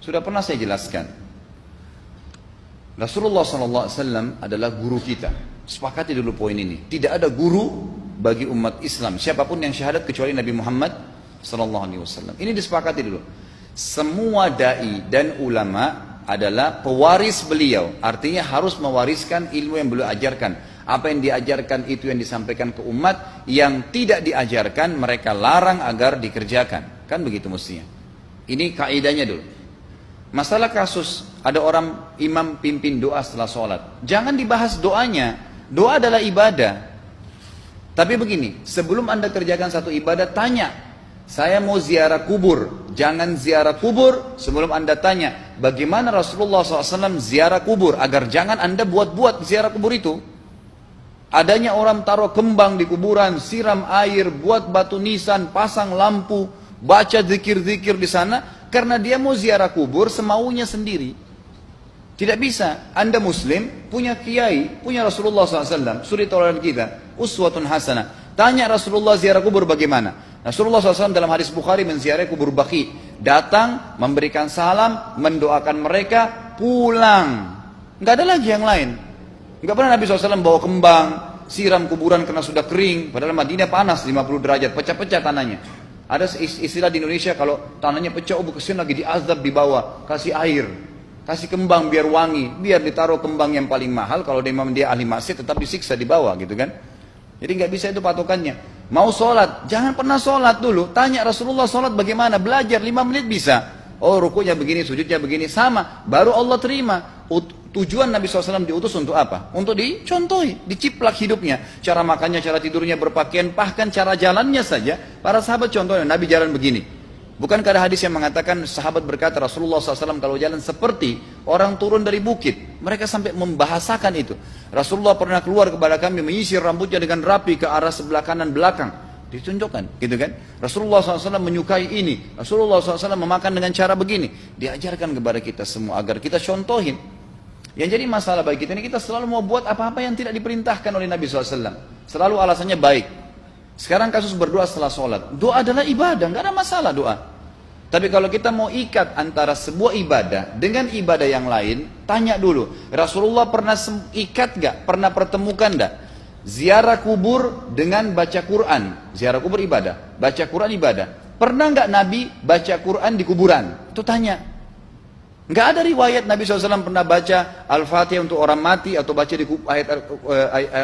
Sudah pernah saya jelaskan. Rasulullah SAW adalah guru kita. Sepakati dulu poin ini. Tidak ada guru bagi umat Islam, siapapun yang syahadat kecuali Nabi Muhammad SAW. Ini disepakati dulu. Semua dai dan ulama adalah pewaris beliau. Artinya harus mewariskan ilmu yang beliau ajarkan. Apa yang diajarkan itu yang disampaikan ke umat. Yang tidak diajarkan mereka larang agar dikerjakan. Kan begitu mestinya. Ini kaidahnya dulu. Masalah kasus ada orang imam pimpin doa setelah sholat, jangan dibahas doanya. Doa adalah ibadah. Tapi begini, sebelum anda kerjakan satu ibadah, tanya, saya mau ziarah kubur. Jangan ziarah kubur sebelum anda tanya bagaimana Rasulullah SAW ziarah kubur, agar jangan anda buat-buat ziarah kubur itu. Adanya orang taruh kembang di kuburan, siram air, buat batu nisan, pasang lampu, baca zikir-zikir di sana, karena dia mau ziarah kubur semaunya sendiri. Tidak bisa. Anda muslim, punya kiai, punya Rasulullah SAW, suri tauladan kita, uswatun hasanah. Tanya Rasulullah ziarah kubur bagaimana. Rasulullah SAW dalam hadis Bukhari menziarahi kubur Baqi. Datang, memberikan salam, mendoakan mereka, pulang. Nggak ada lagi yang lain. Nggak pernah Nabi SAW bawa kembang, siram kuburan karena sudah kering. Padahal Madinah panas 50 derajat, pecah-pecah tanahnya. Ada istilah di Indonesia kalau tanahnya pecah, kesian lagi diazab di bawah, kasih air. Kasih kembang biar wangi, biar ditaruh kembang yang paling mahal. Kalau dia ahli maksiat tetap disiksa di bawah gitu kan. Jadi nggak bisa itu patokannya. Mau sholat, jangan pernah sholat dulu. Tanya Rasulullah sholat bagaimana, belajar 5 menit bisa. Oh rukunya begini, sujudnya begini, sama. Baru Allah terima. Tujuan Nabi SAW diutus untuk apa? Untuk dicontohi, diciplak hidupnya. Cara makannya, cara tidurnya, berpakaian, bahkan cara jalannya saja. Para sahabat contohnya, Nabi jalan begini. Bukankah ada hadis yang mengatakan sahabat berkata Rasulullah SAW kalau jalan seperti orang turun dari bukit. Mereka sampai membahasakan itu. Rasulullah pernah keluar kepada kami menyisir rambutnya dengan rapi ke arah sebelah kanan belakang. Ditunjukkan, gitu kan? Rasulullah SAW menyukai ini. Rasulullah SAW memakan dengan cara begini. Diajarkan kepada kita semua agar kita contohin. Yang jadi masalah bagi kita ini, kita selalu mau buat apa-apa yang tidak diperintahkan oleh Nabi SAW. Selalu alasannya baik. Sekarang kasus berdoa setelah sholat. Doa adalah ibadah, nggak ada masalah doa. Tapi kalau kita mau ikat antara sebuah ibadah dengan ibadah yang lain, tanya dulu, Rasulullah pernah ikat nggak? Pernah pertemukan nggak? Ziarah kubur dengan baca Quran. Ziarah kubur ibadah, baca Quran ibadah. Pernah nggak Nabi baca Quran di kuburan? Itu tanya. Nggak ada riwayat Nabi SAW pernah baca Al-Fatihah untuk orang mati atau baca di ayat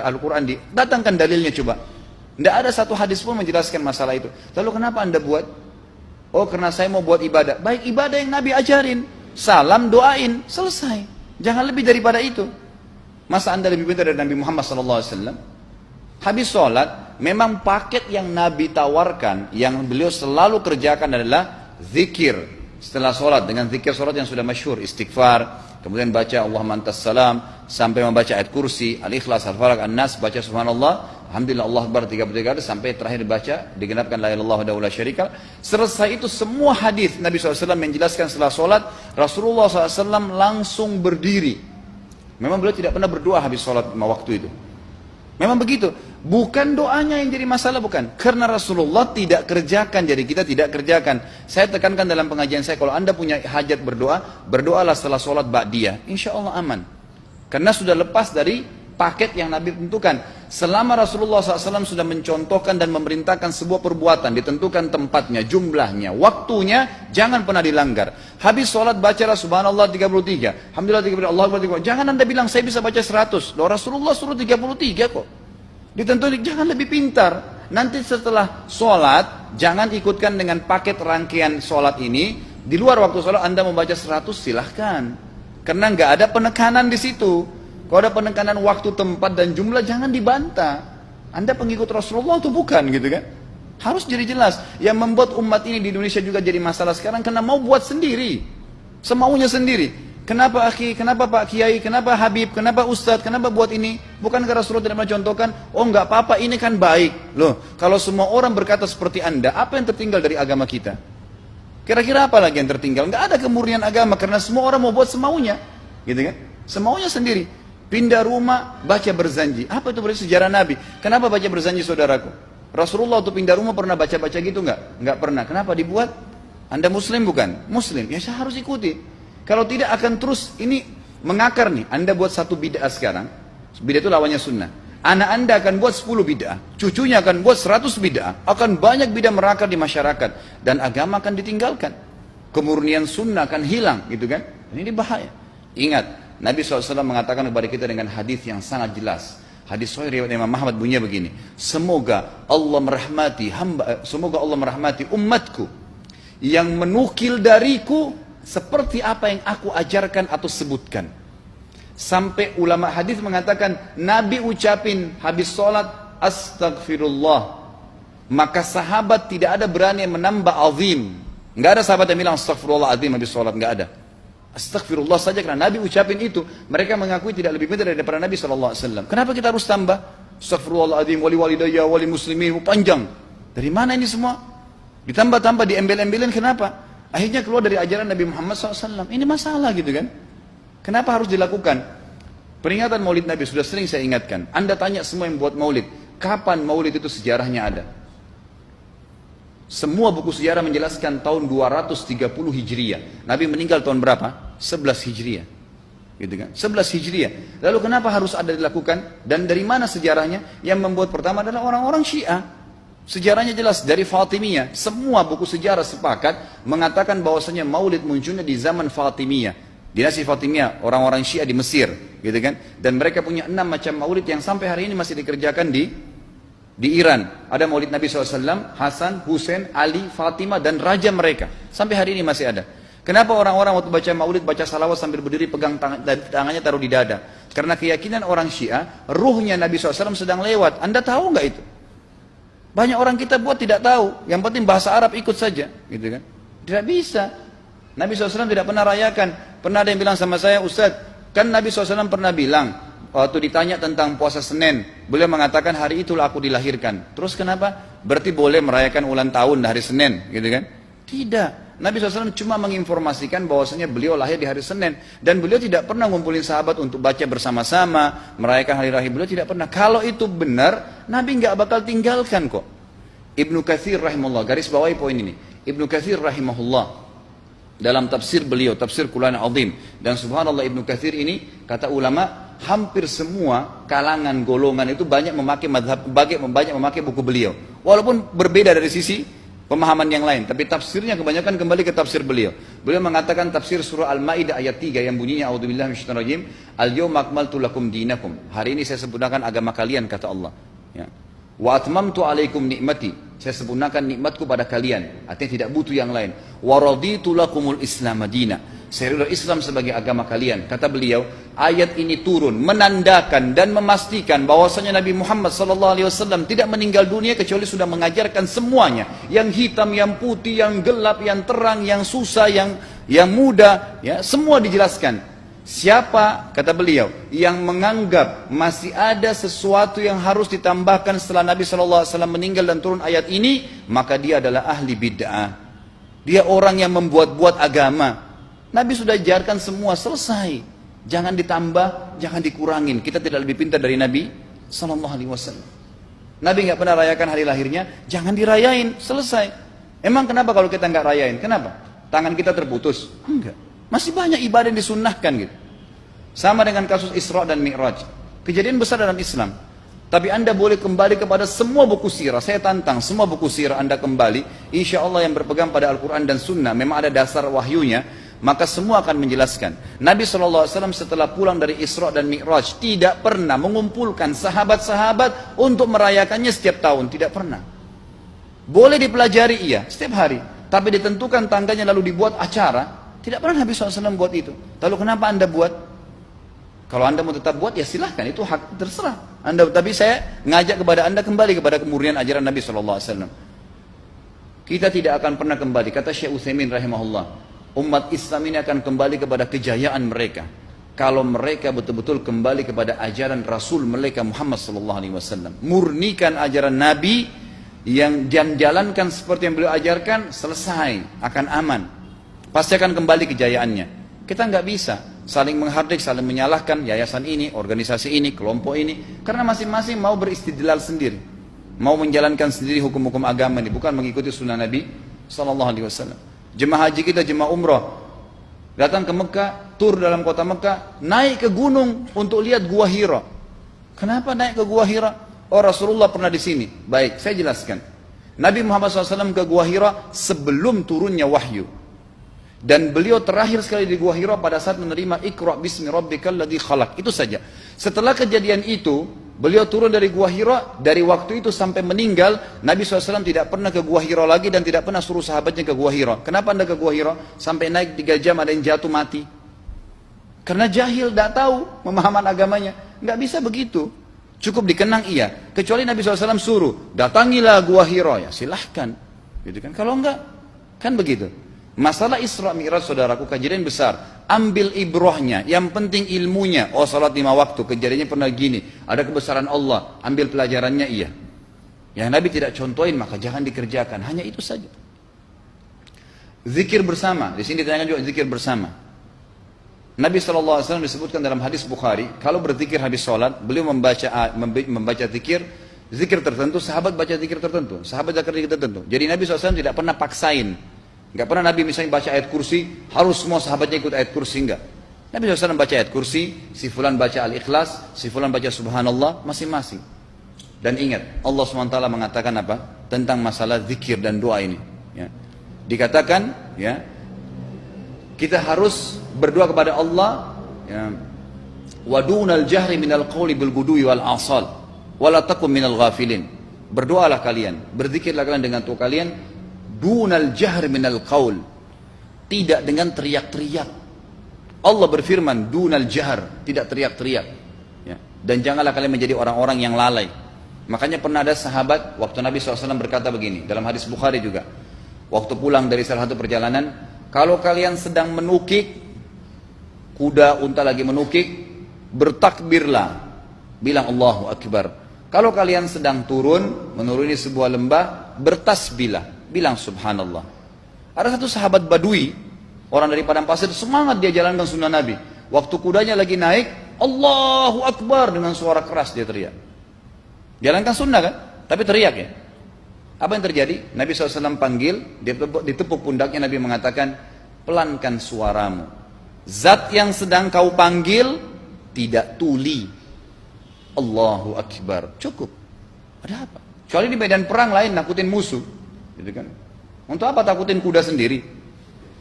Al-Quran. Datangkan dalilnya coba. Tidak ada satu hadis pun menjelaskan masalah itu. Lalu kenapa anda buat? Oh karena saya mau buat ibadah. Baik ibadah yang Nabi ajarin. Salam doain. Selesai. Jangan lebih daripada itu. Masa anda lebih pintar dari Nabi Muhammad SAW? Habis sholat. Memang paket yang Nabi tawarkan. Yang beliau selalu kerjakan adalah zikir. Setelah sholat. Dengan zikir sholat yang sudah masyhur. Istighfar. Kemudian baca Allahumma antas salam. Sampai membaca ayat kursi. Al-Ikhlas, Al-Falaq, An-Nas. Baca subhanallah. Alhamdulillah Allah Akbar 33 kali sampai terakhir baca digenapkan la ilaha illallah wahdahu la syarika. Selesai itu semua hadis Nabi SAW menjelaskan setelah sholat Rasulullah SAW langsung berdiri. Memang beliau tidak pernah berdoa habis sholat waktu itu. Memang begitu. Bukan doanya yang jadi masalah, bukan. Karena Rasulullah tidak kerjakan, jadi kita tidak kerjakan. Saya tekankan dalam pengajian saya, kalau anda punya hajat berdoa, berdoalah setelah sholat ba'diyah. Insya Allah aman. Karena sudah lepas dari paket yang Nabi tentukan. Selama Rasulullah SAW sudah mencontohkan dan memerintahkan sebuah perbuatan, ditentukan tempatnya, jumlahnya, waktunya, jangan pernah dilanggar. Habis sholat bacalah subhanallah 33, alhamdulillah 33, Allah Akbar 33. Jangan anda bilang saya bisa baca 100. Loh, Rasulullah suruh 33 kok. Ditentukan, jangan lebih pintar. Nanti setelah sholat, jangan ikutkan dengan paket rangkaian sholat ini. Di luar waktu sholat anda membaca 100 silahkan. Karena nggak ada penekanan di situ. Kalau ada penekanan waktu, tempat, dan jumlah, jangan dibantah. Anda pengikut Rasulullah atau bukan gitu kan? Harus jadi jelas. Yang membuat umat ini di Indonesia juga jadi masalah sekarang karena mau buat sendiri. Semaunya sendiri. Kenapa akhi, kenapa Pak Kiai, kenapa Habib, kenapa Ustadz, kenapa buat ini? Bukankah Rasulullah tidak mencontohkan? Oh nggak apa-apa, ini kan baik. Loh, kalau semua orang berkata seperti Anda, apa yang tertinggal dari agama kita? Kira-kira apa lagi yang tertinggal? Nggak ada kemurnian agama karena semua orang mau buat semaunya. Gitu kan? Semaunya sendiri. Pindah rumah, baca berzanji. Apa itu berarti sejarah Nabi? Kenapa baca berzanji saudaraku? Rasulullah waktu pindah rumah pernah baca-baca gitu enggak? Enggak pernah. Kenapa dibuat? Anda muslim bukan? Muslim, ya saya harus ikuti. Kalau tidak akan terus ini mengakar nih. Anda buat satu bid'ah sekarang, bid'ah itu lawannya sunnah. Anak Anda akan buat 10 bid'ah, cucunya akan buat 100 bid'ah, akan banyak bid'ah merakar di masyarakat, dan agama akan ditinggalkan. Kemurnian sunnah akan hilang, gitu kan? Ini bahaya. Ingat, Nabi SAW mengatakan kepada kita dengan hadis yang sangat jelas. Hadis sahih riwayat Imam Ahmad bunyinya begini. Semoga Allah merahmati umatku yang menukil dariku seperti apa yang aku ajarkan atau sebutkan. Sampai ulama hadis mengatakan Nabi ucapin habis sholat astagfirullah, maka sahabat tidak ada berani yang menambah azim. Enggak ada sahabat yang bilang astagfirullah azim habis sholat, enggak ada. Astagfirullah saja karena Nabi ucapin itu. Mereka mengakui tidak lebih pintar daripada Nabi SAW. Kenapa kita harus tambah astagfirullahaladzim wali walidayya wali muslimin, panjang? Dari mana ini semua? Ditambah-tambah, diembel-embelin, kenapa? Akhirnya keluar dari ajaran Nabi Muhammad SAW. Ini masalah gitu kan? Kenapa harus dilakukan? Peringatan maulid Nabi sudah sering saya ingatkan. Anda tanya semua yang buat maulid, kapan maulid itu sejarahnya ada? Semua buku sejarah menjelaskan tahun 230 Hijriah. Nabi meninggal tahun berapa? 11 Hijriah. Gitu kan? 11 Hijriah. Lalu kenapa harus ada dilakukan? Dan dari mana sejarahnya? Yang membuat pertama adalah orang-orang Syiah. Sejarahnya jelas dari Fatimiyah. Semua buku sejarah sepakat mengatakan bahwasanya maulid munculnya di zaman Fatimiyah. Dinasti Fatimiyah, orang-orang Syiah di Mesir, gitu kan? Dan mereka punya 6 macam maulid yang sampai hari ini masih dikerjakan di Iran. Ada maulid Nabi SAW, Hasan, Husain, Ali, Fatimah, dan raja mereka. Sampai hari ini masih ada. Kenapa orang-orang waktu baca maulid, baca salawat sambil berdiri pegang tangannya taruh di dada? Karena keyakinan orang Syiah, ruhnya Nabi SAW sedang lewat. Anda tahu nggak itu? Banyak orang kita buat tidak tahu. Yang penting bahasa Arab ikut saja, gitu kan? Tidak bisa. Nabi SAW tidak pernah rayakan. Pernah ada yang bilang sama saya, Ustaz, kan Nabi SAW pernah bilang, waktu ditanya tentang puasa Senin, beliau mengatakan hari itulah aku dilahirkan. Terus kenapa? Berarti boleh merayakan ulang tahun hari Senin, gitu kan? Tidak. Nabi SAW cuma menginformasikan bahwasanya beliau lahir di hari Senin. Dan beliau tidak pernah ngumpulin sahabat untuk baca bersama-sama, merayakan hari raya. Beliau tidak pernah. Kalau itu benar, Nabi nggak bakal tinggalkan kok. Ibnu Katsir rahimahullah, garis bawahi poin ini. Ibnu Katsir rahimahullah, dalam tafsir beliau, tafsir Quran Azim. Dan subhanallah Ibnu Katsir ini, kata ulama, hampir semua kalangan golongan itu banyak memakai banyak memakai buku beliau. Walaupun berbeda dari sisi pemahaman yang lain, tapi tafsirnya kebanyakan kembali ke tafsir beliau. Beliau mengatakan tafsir surah Al-Maidah ayat 3 yang bunyinya a'udzubillahi minasyaitonir rajim, al-yauma akmaltu lakum dinakum. Hari ini saya sempurnakan agama kalian, kata Allah. Ya. Wa atmamtu alaikum nikmati. Saya sempurnakan nikmatku pada kalian. Artinya tidak butuh yang lain. Wa raditu lakumul Islam madina. Saya ridha Islam sebagai agama kalian. Kata beliau, ayat ini turun menandakan dan memastikan bahwasanya Nabi Muhammad SAW tidak meninggal dunia kecuali sudah mengajarkan semuanya. Yang hitam, yang putih, yang gelap, yang terang, yang susah, yang muda, ya, semua dijelaskan. Siapa, kata beliau, yang menganggap masih ada sesuatu yang harus ditambahkan setelah Nabi SAW meninggal dan turun ayat ini, maka dia adalah ahli bid'ah. Dia orang yang membuat-buat agama. Nabi sudah ajarkan semua, selesai. Jangan ditambah, jangan dikurangin. Kita tidak lebih pintar dari Nabi SAW. Nabi nggak pernah rayakan hari lahirnya, jangan dirayain, selesai. Emang kenapa kalau kita nggak rayain? Kenapa? Tangan kita terputus? Enggak. Masih banyak ibadah yang disunnahkan gitu. Sama dengan kasus Isra dan Mi'raj. Kejadian besar dalam Islam. Tapi Anda boleh kembali kepada semua buku sirah. Saya tantang semua buku sirah Anda kembali. Insya Allah yang berpegang pada Al-Quran dan Sunnah, memang ada dasar wahyunya, maka semua akan menjelaskan. Nabi SAW setelah pulang dari Isra dan Mi'raj tidak pernah mengumpulkan sahabat-sahabat untuk merayakannya setiap tahun. Tidak pernah. Boleh dipelajari iya, setiap hari. Tapi ditentukan tanggalnya lalu dibuat acara. Tidak pernah Nabi SAW buat itu. Lalu kenapa Anda buat? Kalau Anda mau tetap buat, ya silahkan. Itu hak terserah Anda. Tapi saya ngajak kepada Anda kembali kepada kemurnian ajaran Nabi SAW. Kita tidak akan pernah kembali. Kata Syekh Utsaimin rahimahullah, umat Islam ini akan kembali kepada kejayaan mereka kalau mereka betul-betul kembali kepada ajaran Rasul mereka Muhammad SAW. Murnikan ajaran Nabi yang jalankan seperti yang beliau ajarkan, selesai, akan aman. Pasti akan kembali kejayaannya. Kita nggak bisa saling menghardik, saling menyalahkan yayasan ini, organisasi ini, kelompok ini, karena masing-masing mau beristidlal sendiri, mau menjalankan sendiri hukum-hukum agama ini, bukan mengikuti sunnah Nabi SAW. Jemaah haji kita, jemaah umrah, datang ke Mekah, tur dalam kota Mekah, naik ke gunung untuk lihat Gua Hira. Kenapa naik ke Gua Hira? Oh, Rasulullah pernah di sini. Baik, saya jelaskan. Nabi Muhammad SAW ke Gua Hira sebelum turunnya wahyu. Dan beliau terakhir sekali di Gua Hira pada saat menerima Iqra bismi rabbikal ladzi khalaq. Itu saja. Setelah kejadian itu, beliau turun dari Gua Hira. Dari waktu itu sampai meninggal, Nabi SAW tidak pernah ke Gua Hira lagi dan tidak pernah suruh sahabatnya ke Gua Hira. Kenapa anda ke Gua Hira? Sampai naik 3 jam ada yang jatuh mati. Karena jahil, tidak tahu pemahaman agamanya. Nggak bisa begitu. Cukup dikenang iya. Kecuali Nabi SAW suruh, datangilah Gua Hira. Ya silahkan. Gitu kan? Kalau enggak, kan begitu. Masalah Isra Mi'raj, saudaraku, kejadian besar. Ambil ibrahnya, yang penting ilmunya. Oh, salat 5 waktu, kejadiannya pernah gini. Ada kebesaran Allah, ambil pelajarannya iya. Yang Nabi tidak contohin, maka jangan dikerjakan. Hanya itu saja. Zikir bersama, di sini ditanyakan juga zikir bersama. Nabi SAW disebutkan dalam hadis Bukhari, kalau berzikir habis sholat, beliau membaca zikir tertentu, sahabat baca zikir tertentu, sahabat baca zikir tertentu. Jadi Nabi SAW tidak pernah paksain. Enggak pernah Nabi misalnya baca ayat kursi, harus semua sahabatnya ikut ayat kursi, enggak. Nabi SAW baca ayat kursi, si fulan baca al-ikhlas, si fulan baca subhanallah, masing-masing. Dan ingat, Allah SWT mengatakan apa? Tentang masalah zikir dan doa ini. Ya. Dikatakan, ya, kita harus berdoa kepada Allah, ya, wadunal jahri minal qawli bil gudui wal asal, wala takum minal ghafilin. Berdoalah kalian, berzikirlah kalian dengan tuh kalian, dunal jahr minal qaul, tidak dengan teriak-teriak. Allah berfirman dunal jahr, tidak teriak-teriak, ya. Dan janganlah kalian menjadi orang-orang yang lalai. Makanya pernah ada sahabat, waktu Nabi SAW berkata begini, dalam hadis Bukhari juga, waktu pulang dari salah satu perjalanan, kalau kalian sedang menukik, kuda unta lagi menukik, bertakbirlah, bilang Allahu Akbar. Kalau kalian sedang menuruni sebuah lembah, bertasbihlah, bilang subhanallah. Ada satu sahabat badui, orang dari padang pasir, semangat dia jalankan sunnah Nabi. Waktu kudanya lagi naik, Allahu Akbar, dengan suara keras dia teriak. Jalankan sunnah kan? Tapi teriak ya. Apa yang terjadi? Nabi SAW panggil, ditepuk pundaknya, Nabi mengatakan, pelankan suaramu. Zat yang sedang kau panggil tidak tuli. Allahu Akbar. Cukup. Ada apa? Kecuali di medan perang lain nakutin musuh. Gitu kan? Untuk apa takutin kuda sendiri?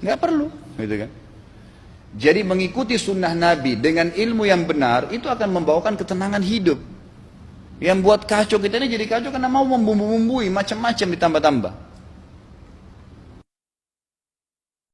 Nggak perlu, gitu kan? Jadi mengikuti sunnah Nabi dengan ilmu yang benar itu akan membawakan ketenangan hidup. Yang buat kacau kita ini jadi kacau karena mau membumbu-bumbui macam-macam ditambah-tambah.